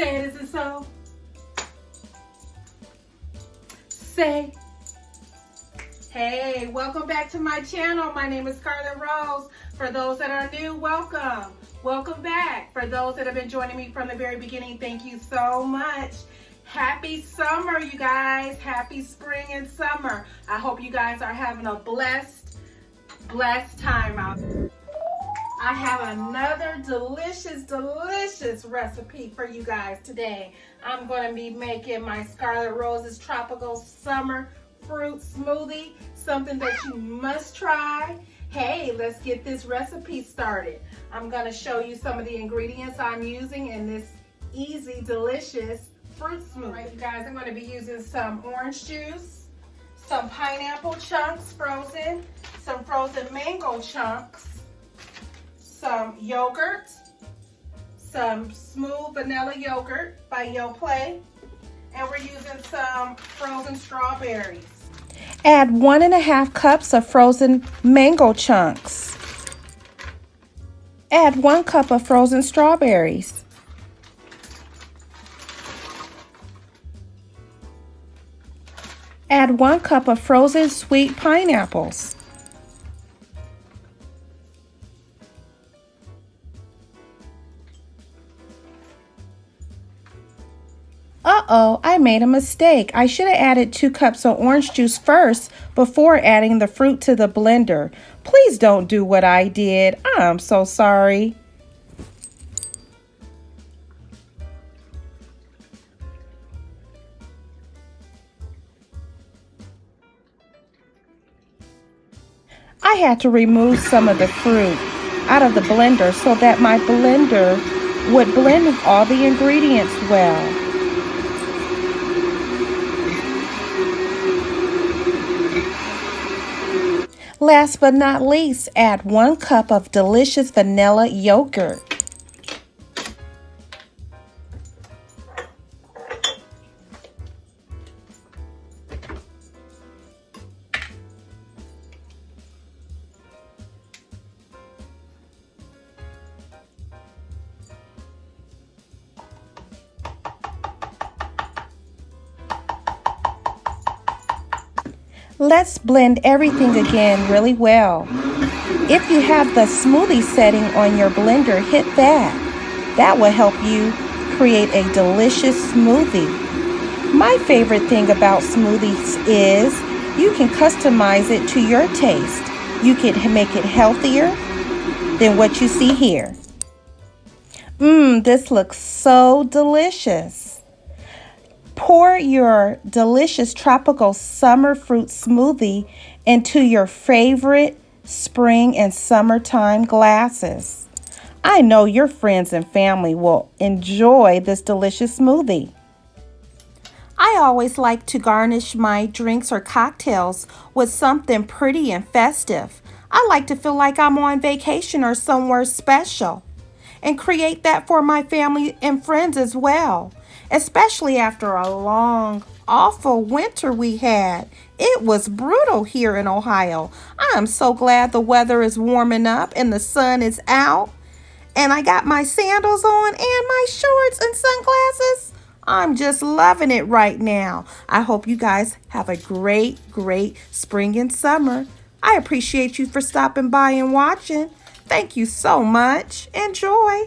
Say it isn't so. Say. Hey, welcome back to my channel. My name is Scarlett Rose. For those that are new, welcome. Welcome back. For those that have been joining me from the very beginning, thank you so much. Happy summer, you guys. Happy spring and summer. I hope you guys are having a blessed time out there. I have another delicious recipe for you guys today. I'm going to be making my Scarlett Rose's Tropical Summer Fruit Smoothie, something that you must try. Hey, let's get this recipe started. I'm going to show you some of the ingredients I'm using in this easy, delicious fruit smoothie. All right, you guys, I'm going to be using some orange juice, some pineapple chunks frozen, some frozen mango chunks, some yogurt, some smooth vanilla yogurt by Yoplait, and we're using some frozen strawberries. Add 1.5 cups of frozen mango chunks. Add 1 cup of frozen strawberries. Add 1 cup of frozen sweet pineapples. Uh-oh, I made a mistake. I should have added 2 cups of orange juice first before adding the fruit to the blender. Please don't do what I did. I'm so sorry. I had to remove some of the fruit out of the blender so that my blender would blend all the ingredients well. Last but not least, add 1 cup of delicious vanilla yogurt. Let's blend everything again really well. If you have the smoothie setting on your blender, hit that. That will help you create a delicious smoothie. My favorite thing about smoothies is you can customize it to your taste. You can make it healthier than what you see here. This looks so delicious. Pour your delicious tropical summer fruit smoothie into your favorite spring and summertime glasses. I know your friends and family will enjoy this delicious smoothie. I always like to garnish my drinks or cocktails with something pretty and festive. I like to feel like I'm on vacation or somewhere special, and create that for my family and friends as well. Especially after a long, awful winter we had. It was brutal here in Ohio. I am so glad the weather is warming up and the sun is out. And I got my sandals on and my shorts and sunglasses. I'm just loving it right now. I hope you guys have a great spring and summer. I appreciate you for stopping by and watching. Thank you so much. Enjoy.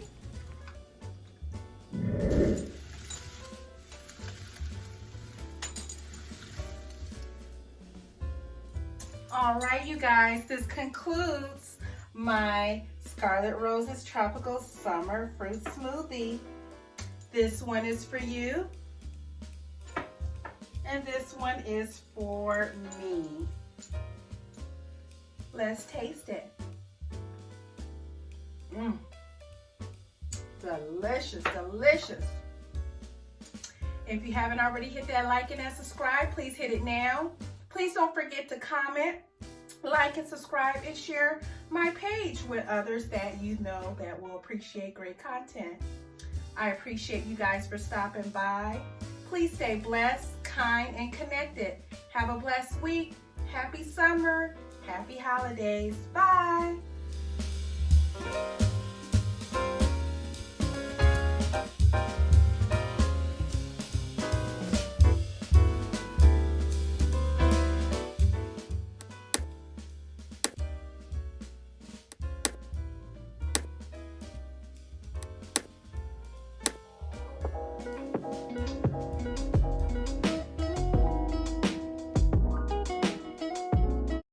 All right, you guys, this concludes my Scarlett Rose's Tropical Summer Fruit Smoothie. This one is for you, and this one is for me. Let's taste it. Delicious. If you haven't already hit that like and that subscribe, please hit it now. Please don't forget to comment, like, and subscribe, and share my page with others that you know that will appreciate great content. I appreciate you guys for stopping by. Please stay blessed, kind, and connected. Have a blessed week. Happy summer. Happy holidays. Bye.